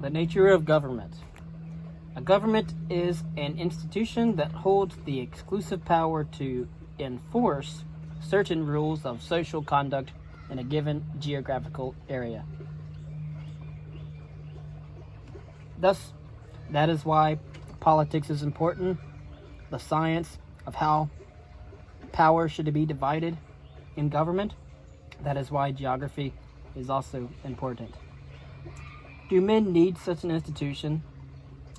The nature of government. A government is an institution that holds the exclusive power to enforce certain rules of social conduct in a given geographical area. Thus, that is why politics is important, the science of how power should be divided in government. That is why geography is also important. Do men need such an institution,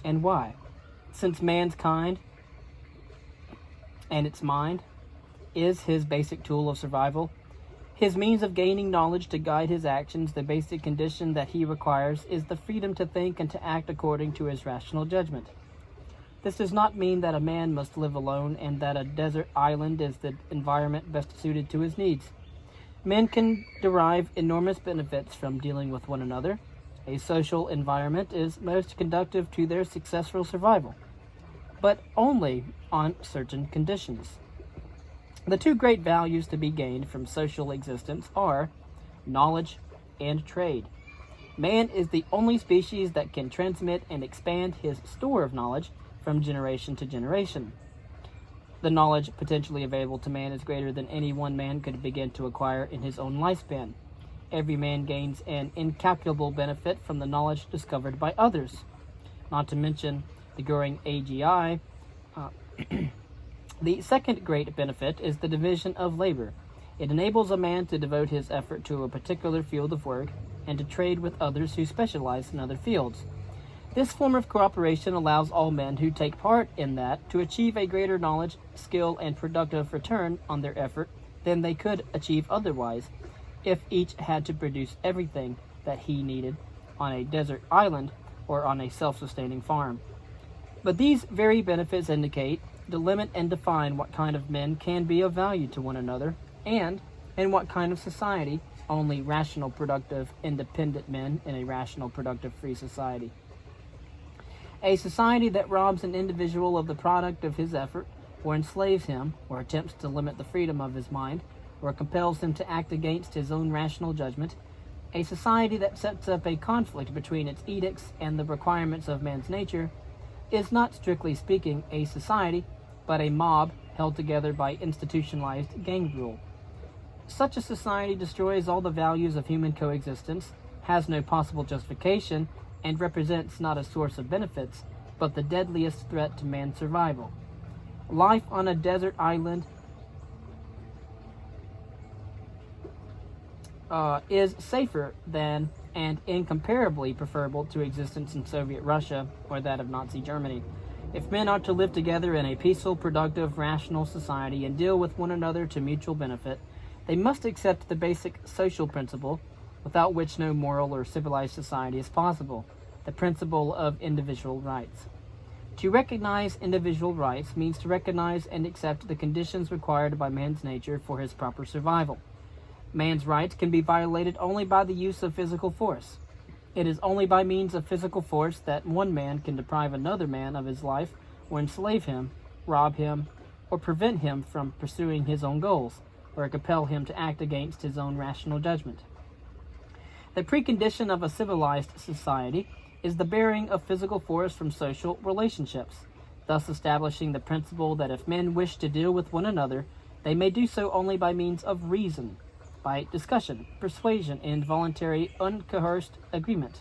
and why? Since mankind and its mind is his basic tool of survival, his means of gaining knowledge to guide his actions, the basic condition that he requires is the freedom to think and to act according to his rational judgment. This does not mean that a man must live alone and that a desert island is the environment best suited to his needs. Men can derive enormous benefits from dealing with one another. A social environment is most conducive to their successful survival, but only on certain conditions. The two great values to be gained from social existence are knowledge and trade. Man is the only species that can transmit and expand his store of knowledge from generation to generation. The knowledge potentially available to man is greater than any one man could begin to acquire in his own lifespan. Every man gains an incalculable benefit from the knowledge discovered by others, not to mention the growing AGI. The second great benefit is the division of labor. It enables a man to devote his effort to a particular field of work and to trade with others who specialize in other fields. This form of cooperation allows all men who take part in that to achieve a greater knowledge, skill, and productive return on their effort than they could achieve otherwise, if each had to produce everything that he needed on a desert island or on a self-sustaining farm. But these very benefits indicate, delimit, and define what kind of men can be of value to one another, and in what kind of society only rational, productive, independent men in a rational, productive, free society. A society that robs an individual of the product of his effort, or enslaves him, or attempts to limit the freedom of his mind, or compels him to act against his own rational judgment, a society that sets up a conflict between its edicts and the requirements of man's nature, is not strictly speaking a society, but a mob held together by institutionalized gang rule. Such a society destroys all the values of human coexistence, has no possible justification, and represents not a source of benefits, but the deadliest threat to man's survival. Life on a desert island is safer than and incomparably preferable to existence in Soviet Russia or that of Nazi Germany. If men are to live together in a peaceful, productive, rational society and deal with one another to mutual benefit, they must accept the basic social principle, without which no moral or civilized society is possible, the principle of individual rights. To recognize individual rights means to recognize and accept the conditions required by man's nature for his proper survival. Man's rights can be violated only by the use of physical force. It is only by means of physical force that one man can deprive another man of his life, or enslave him, rob him, or prevent him from pursuing his own goals, or compel him to act against his own rational judgment. The precondition of a civilized society is the bearing of physical force from social relationships, thus establishing the principle that if men wish to deal with one another, they may do so only by means of reason, by discussion, persuasion, and voluntary, uncoerced agreement.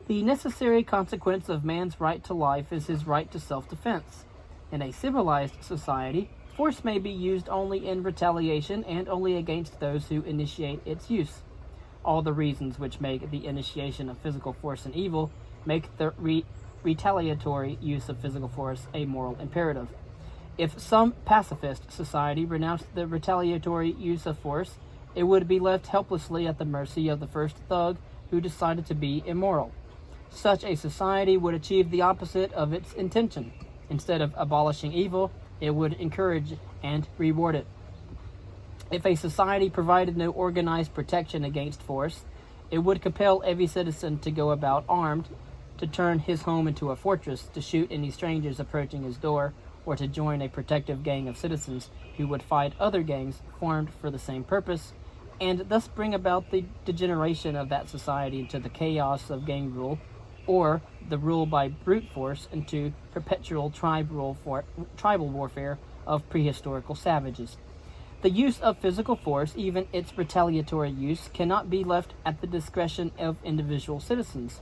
The necessary consequence of man's right to life is his right to self-defense. In a civilized society, force may be used only in retaliation and only against those who initiate its use. All the reasons which make the initiation of physical force an evil make the retaliatory use of physical force a moral imperative. If some pacifist society renounced the retaliatory use of force, it would be left helplessly at the mercy of the first thug who decided to be immoral. Such a society would achieve the opposite of its intention. Instead of abolishing evil, it would encourage and reward it. If a society provided no organized protection against force, it would compel every citizen to go about armed, to turn his home into a fortress, to shoot any strangers approaching his door, or to join a protective gang of citizens who would fight other gangs formed for the same purpose, and thus bring about the degeneration of that society into the chaos of gang rule or the rule by brute force into perpetual tribal warfare of prehistorical savages. The use of physical force, even its retaliatory use, cannot be left at the discretion of individual citizens.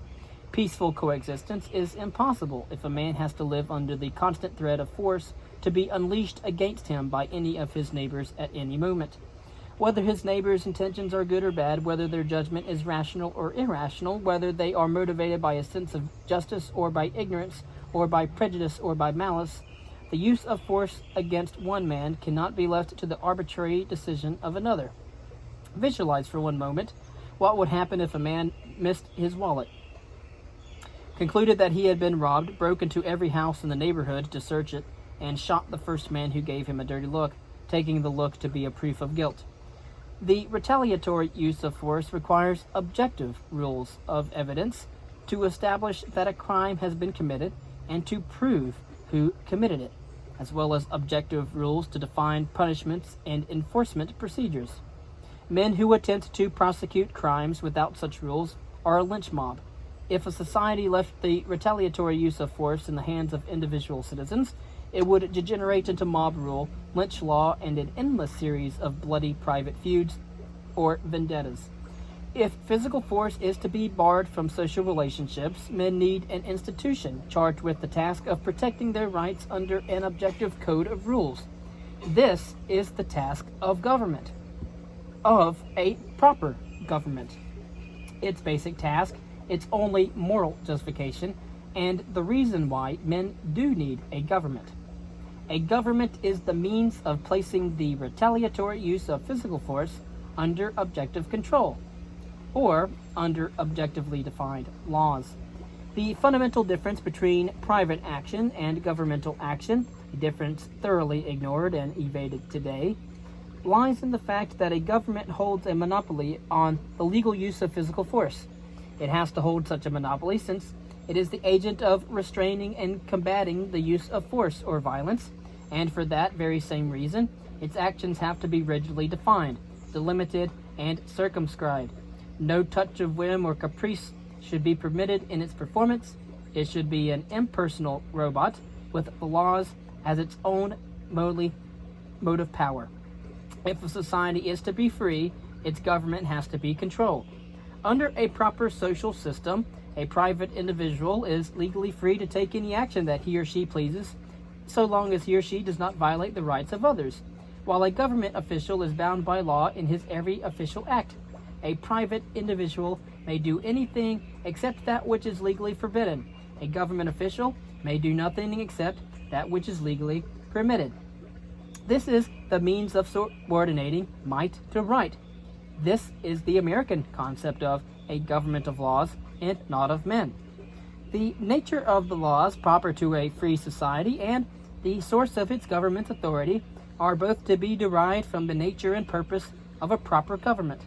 Peaceful coexistence is impossible if a man has to live under the constant threat of force to be unleashed against him by any of his neighbors at any moment. Whether his neighbors' intentions are good or bad, whether their judgment is rational or irrational, whether they are motivated by a sense of justice or by ignorance, or by prejudice or by malice, the use of force against one man cannot be left to the arbitrary decision of another. Visualize for one moment what would happen if a man missed his wallet, concluded that he had been robbed, broke into every house in the neighborhood to search it, and shot the first man who gave him a dirty look, taking the look to be a proof of guilt. The retaliatory use of force requires objective rules of evidence to establish that a crime has been committed and to prove who committed it, as well as objective rules to define punishments and enforcement procedures. Men who attempt to prosecute crimes without such rules are a lynch mob. If a society left the retaliatory use of force in the hands of individual citizens, it would degenerate into mob rule, lynch law, and an endless series of bloody private feuds or vendettas. If physical force is to be barred from social relationships, men need an institution charged with the task of protecting their rights under an objective code of rules. This is the task of government, of a proper government. Its basic task, its only moral justification, and the reason why men do need a government. A government is the means of placing the retaliatory use of physical force under objective control, or under objectively defined laws. The fundamental difference between private action and governmental action, a difference thoroughly ignored and evaded today, lies in the fact that a government holds a monopoly on the legal use of physical force. It has to hold such a monopoly since it is the agent of restraining and combating the use of force or violence, and for that very same reason, its actions have to be rigidly defined, delimited, and circumscribed. No touch of whim or caprice should be permitted in its performance. It should be an impersonal robot with the laws as its own motive power. If a society is to be free, its government has to be controlled. Under a proper social system, a private individual is legally free to take any action that he or she pleases, so long as he or she does not violate the rights of others, while a government official is bound by law in his every official act. A private individual may do anything except that which is legally forbidden. A government official may do nothing except that which is legally permitted. This is the means of subordinating might to right. This is the American concept of a government of laws and not of men. The nature of the laws proper to a free society and the source of its government authority are both to be derived from the nature and purpose of a proper government.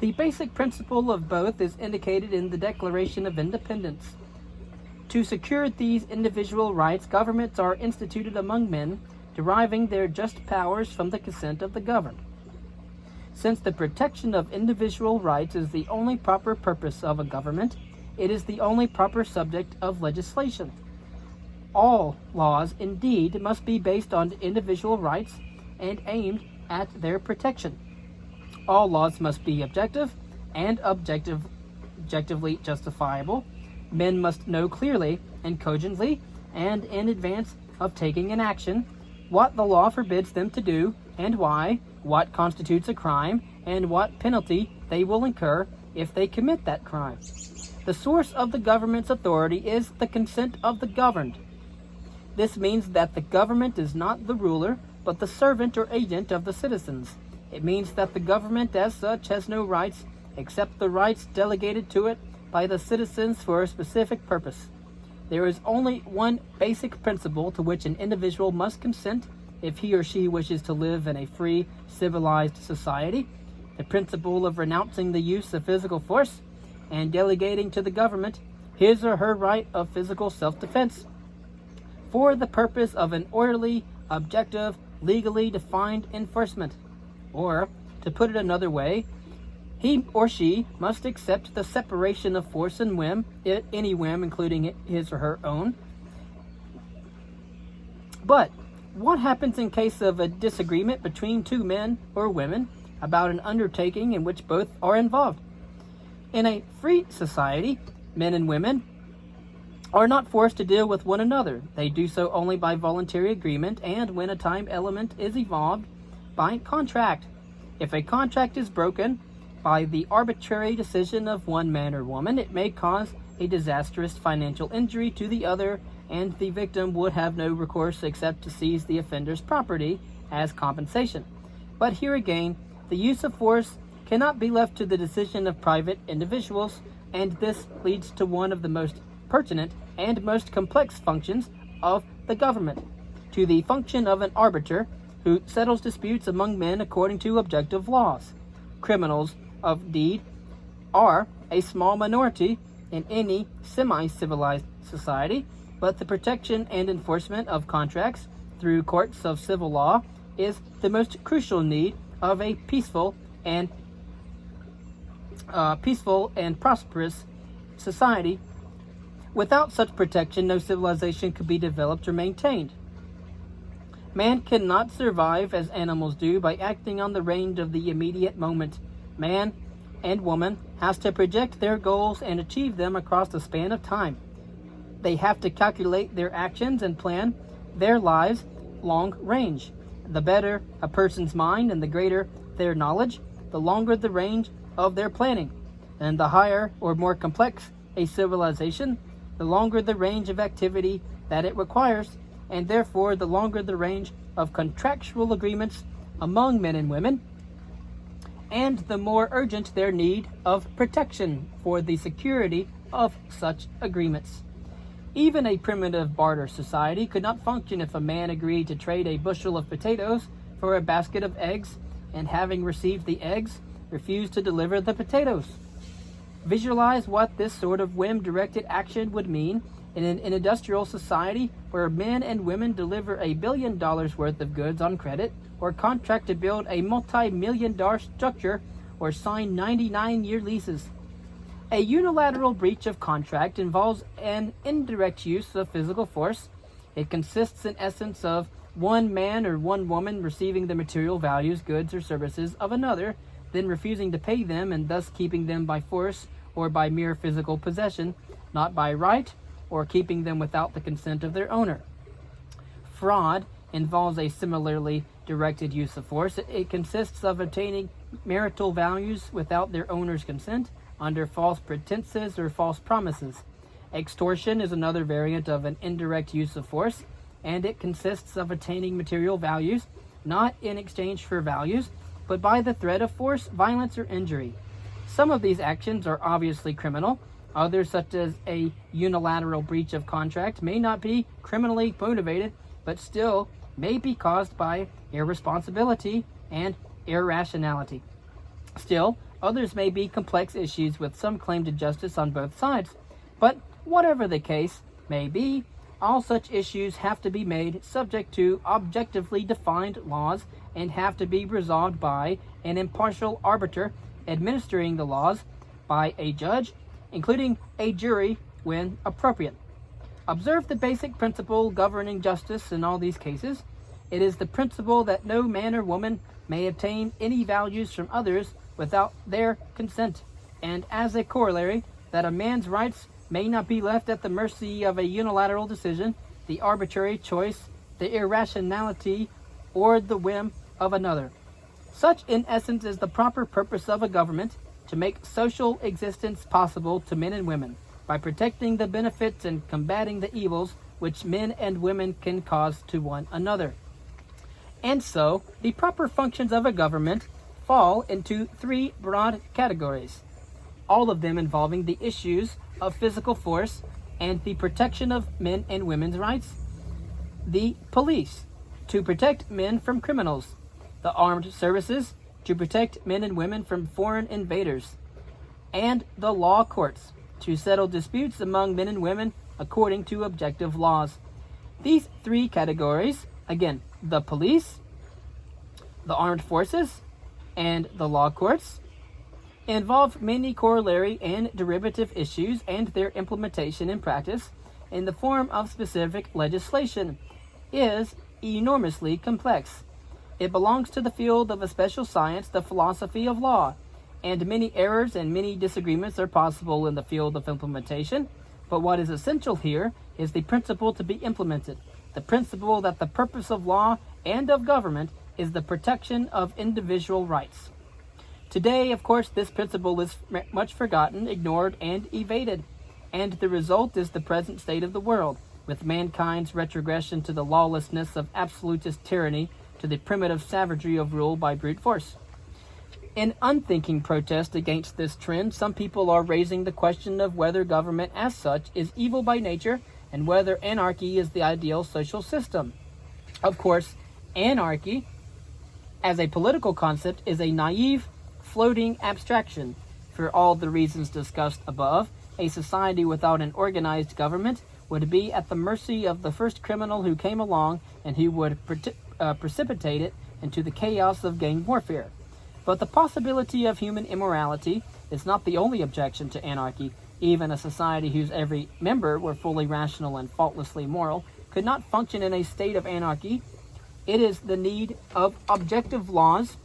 The basic principle of both is indicated in the Declaration of Independence. To secure these individual rights, governments are instituted among men, deriving their just powers from the consent of the governed. Since the protection of individual rights is the only proper purpose of a government, it is the only proper subject of legislation. All laws, indeed, must be based on individual rights and aimed at their protection. All laws must be objective and objectively justifiable. Men must know clearly and cogently and in advance of taking an action what the law forbids them to do and why, what constitutes a crime, and what penalty they will incur if they commit that crime. The source of the government's authority is the consent of the governed. This means that the government is not the ruler, but the servant or agent of the citizens. It means that the government as such has no rights except the rights delegated to it by the citizens for a specific purpose. There is only one basic principle to which an individual must consent if he or she wishes to live in a free, civilized society, the principle of renouncing the use of physical force and delegating to the government his or her right of physical self-defense for the purpose of an orderly, objective, legally defined enforcement. Or, to put it another way, He or she must accept the separation of force and whim, any whim including his or her own. But what happens in case of a disagreement between two men or women about an undertaking in which both are involved? In a free society, men and women are not forced to deal with one another. They do so only by voluntary agreement and when a time element is evolved by contract. If a contract is broken by the arbitrary decision of one man or woman, it may cause a disastrous financial injury to the other, and the victim would have no recourse except to seize the offender's property as compensation. But here again, the use of force cannot be left to the decision of private individuals, and this leads to one of the most pertinent and most complex functions of the government, to the function of an arbiter who settles disputes among men according to objective laws. Criminals of deed are a small minority in any semi-civilized society, but the protection and enforcement of contracts through courts of civil law is the most crucial need of a peaceful and prosperous society. Without such protection, no civilization could be developed or maintained. Man cannot survive as animals do by acting on the range of the immediate moment. Man and woman has to project their goals and achieve them across the span of time. They have to calculate their actions and plan their lives long range. The better a person's mind and the greater their knowledge, the longer the range of their planning. And the higher or more complex a civilization, the longer the range of activity that it requires, and therefore the longer the range of contractual agreements among men and women, and the more urgent their need of protection for the security of such agreements. Even a primitive barter society could not function if a man agreed to trade a bushel of potatoes for a basket of eggs, and having received the eggs, refused to deliver the potatoes. Visualize what this sort of whim-directed action would mean in an industrial society where men and women deliver $1 billion worth of goods on credit, or contract to build a multi-million-dollar structure, or sign 99-year leases. A unilateral breach of contract involves an indirect use of physical force. It consists in essence of one man or one woman receiving the material values, goods, or services of another, then refusing to pay them and thus keeping them by force or by mere physical possession, not by right, or keeping them without the consent of their owner. Fraud involves a similarly directed use of force. It consists of obtaining marital values without their owner's consent, under false pretenses or false promises. Extortion is another variant of an indirect use of force, and it consists of attaining material values, not in exchange for values, but by the threat of force, violence, or injury. Some of these actions are obviously criminal. Others, such as a unilateral breach of contract, may not be criminally motivated, but still may be caused by irresponsibility and irrationality. Still, others may be complex issues with some claim to justice on both sides. But whatever the case may be, all such issues have to be made subject to objectively defined laws and have to be resolved by an impartial arbiter administering the laws, by a judge, including a jury when appropriate. Observe the basic principle governing justice in all these cases. It is the principle that no man or woman may obtain any values from others without their consent, and as a corollary, that a man's rights may not be left at the mercy of a unilateral decision, the arbitrary choice, the irrationality, or the whim of another. Such, in essence, is the proper purpose of a government, to make social existence possible to men and women, by protecting the benefits and combating the evils which men and women can cause to one another. And so, the proper functions of a government fall into three broad categories, all of them involving the issues of physical force and the protection of men and women's rights. The police, to protect men from criminals. The armed services, to protect men and women from foreign invaders. And the law courts, to settle disputes among men and women according to objective laws. These three categories, again, the police, the armed forces, and the law courts, involve many corollary and derivative issues and their implementation in practice in the form of specific legislation is enormously complex. It belongs to the field of a special science, the philosophy of law, and many errors and many disagreements are possible in the field of implementation. But what is essential here is the principle to be implemented, the principle that the purpose of law and of government is the protection of individual rights. Today, of course, this principle is much forgotten, ignored, and evaded, and the result is the present state of the world, with mankind's retrogression to the lawlessness of absolutist tyranny, to the primitive savagery of rule by brute force. In unthinking protest against this trend, some people are raising the question of whether government as such is evil by nature and whether anarchy is the ideal social system. Of course, anarchy, as a political concept, is a naive, floating abstraction. For all the reasons discussed above, a society without an organized government would be at the mercy of the first criminal who came along and who would precipitate it into the chaos of gang warfare. But the possibility of human immorality is not the only objection to anarchy. Even a society whose every member were fully rational and faultlessly moral could not function in a state of anarchy. It is the need of objective laws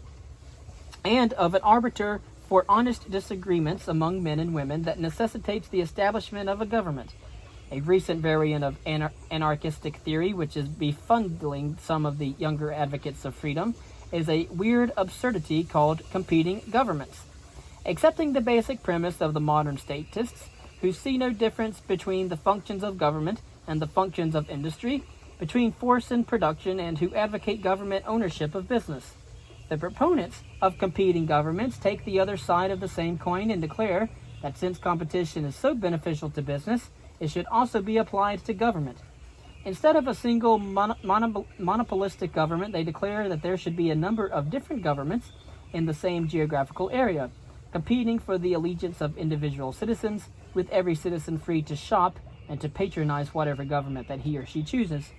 and of an arbiter for honest disagreements among men and women that necessitates the establishment of a government. A recent variant of anarchistic theory, which is befuddling some of the younger advocates of freedom, is a weird absurdity called competing governments. Accepting the basic premise of the modern statists, who see no difference between the functions of government and the functions of industry, between force and production, and who advocate government ownership of business. The proponents of competing governments take the other side of the same coin and declare that since competition is so beneficial to business, it should also be applied to government. Instead of a single monopolistic government, they declare that there should be a number of different governments in the same geographical area, competing for the allegiance of individual citizens, with every citizen free to shop and to patronize whatever government that he or she chooses.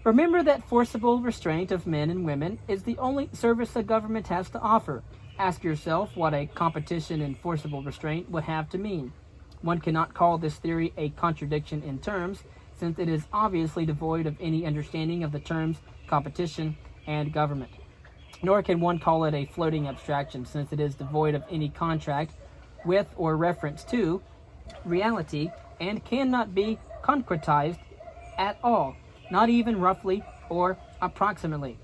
Remember that forcible restraint of men and women is the only service a government has to offer. Ask yourself what a competition in forcible restraint would have to mean. One cannot call this theory a contradiction in terms, since it is obviously devoid of any understanding of the terms competition and government. Nor can one call it a floating abstraction, since it is devoid of any contract with or reference to reality and cannot be concretized at all, not even roughly or approximately.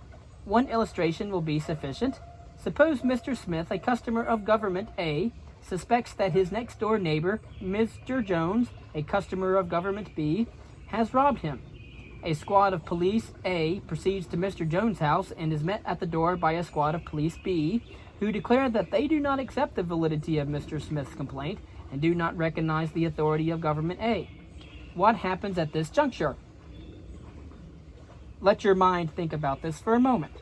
One illustration will be sufficient. Suppose Mr. Smith, a customer of government A, suspects that his next-door neighbor, Mr. Jones, a customer of government B, has robbed him. A squad of police A proceeds to Mr. Jones' house and is met at the door by a squad of police B, who declare that they do not accept the validity of Mr. Smith's complaint and do not recognize the authority of government A. What happens at this juncture? Let your mind think about this for a moment.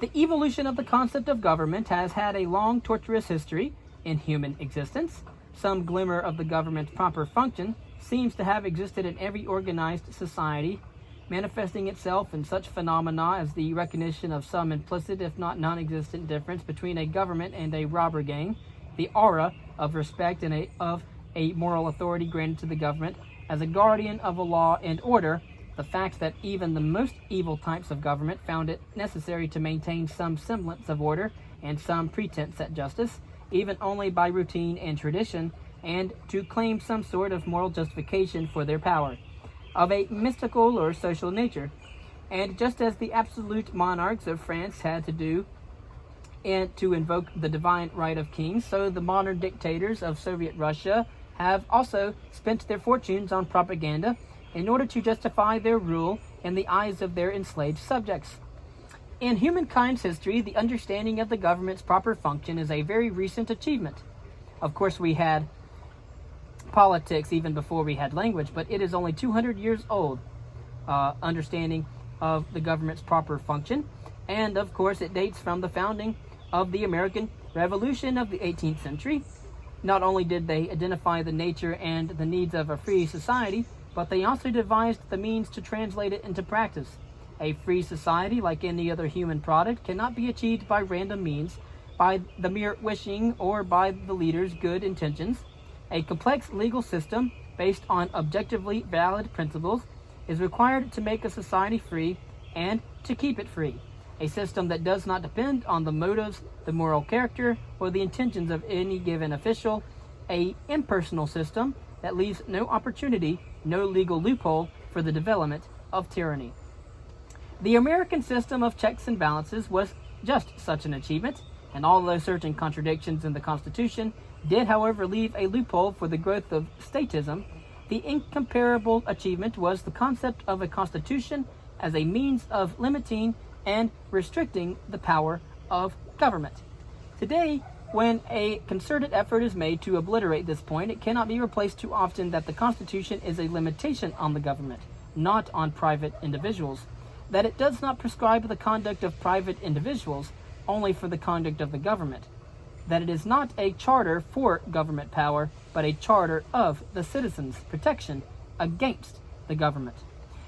The evolution of the concept of government has had a long, tortuous history in human existence. Some glimmer of the government's proper function seems to have existed in every organized society, manifesting itself in such phenomena as the recognition of some implicit, if not non-existent, difference between a government and a robber gang, the aura of respect and of a moral authority granted to the government as a guardian of a law and order, the fact that even the most evil types of government found it necessary to maintain some semblance of order and some pretense at justice, even only by routine and tradition, and to claim some sort of moral justification for their power, of a mystical or social nature. And just as the absolute monarchs of France had to do and to invoke the divine right of kings, so the modern dictators of Soviet Russia have also spent their fortunes on propaganda in order to justify their rule in the eyes of their enslaved subjects. In humankind's history, the understanding of the government's proper function is a very recent achievement. Of course, we had politics even before we had language, but it is only 200 years old, understanding of the government's proper function. And of course, it dates from the founding of the American Revolution of the 18th century. Not only did they identify the nature and the needs of a free society, but they also devised the means to translate it into practice. A free society, like any other human product, cannot be achieved by random means, by the mere wishing or by the leader's good intentions. A complex legal system based on objectively valid principles is required to make a society free and to keep it free. A system that does not depend on the motives, the moral character, or the intentions of any given official. A impersonal system that leaves no opportunity, no legal loophole for the development of tyranny. The American system of checks and balances was just such an achievement, and although certain contradictions in the Constitution did, however, leave a loophole for the growth of statism, the incomparable achievement was the concept of a constitution as a means of limiting and restricting the power of government. Today, when a concerted effort is made to obliterate this point, it cannot be replaced too often that the Constitution is a limitation on the government, not on private individuals, that it does not prescribe the conduct of private individuals only for the conduct of the government, that it is not a charter for government power, but a charter of the citizens' protection against the government.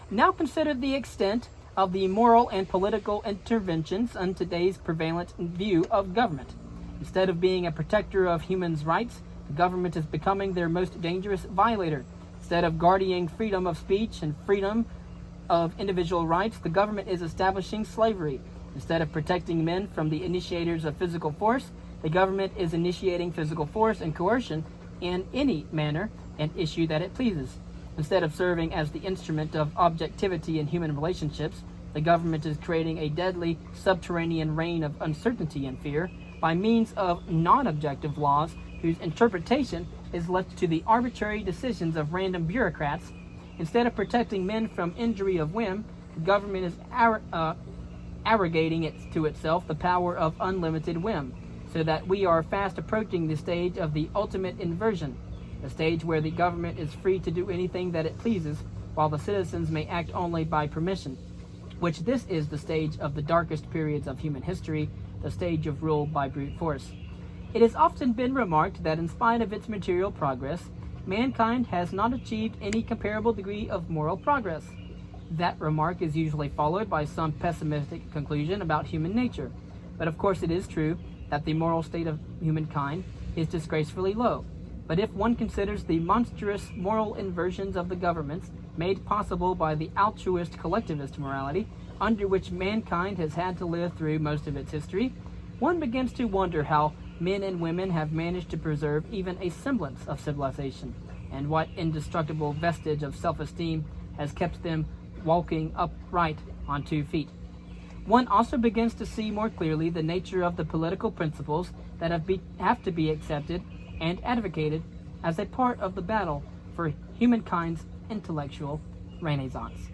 Now consider the extent of the moral and political interventions in today's prevalent view of government. Instead of being a protector of humans' rights, the government is becoming their most dangerous violator. Instead of guarding freedom of speech and freedom of individual rights, the government is establishing slavery. Instead of protecting men from the initiators of physical force, the government is initiating physical force and coercion in any manner and issue that it pleases. Instead of serving as the instrument of objectivity in human relationships, the government is creating a deadly subterranean reign of uncertainty and fear by means of non-objective laws whose interpretation is left to the arbitrary decisions of random bureaucrats. Instead of protecting men from injury of whim, the government is arrogating it to itself the power of unlimited whim, so that we are fast approaching the stage of the ultimate inversion, a stage where the government is free to do anything that it pleases, while the citizens may act only by permission, which this is the stage of the darkest periods of human history, the stage of rule by brute force. It has often been remarked that in spite of its material progress, mankind has not achieved any comparable degree of moral progress. That remark is usually followed by some pessimistic conclusion about human nature. But of course it is true that the moral state of humankind is disgracefully low. But if one considers the monstrous moral inversions of the governments made possible by the altruist collectivist morality under which mankind has had to live through most of its history, one begins to wonder how men and women have managed to preserve even a semblance of civilization, and what indestructible vestige of self-esteem has kept them walking upright on 2 feet. One also begins to see more clearly the nature of the political principles that have to be accepted and advocated as a part of the battle for humankind's intellectual renaissance.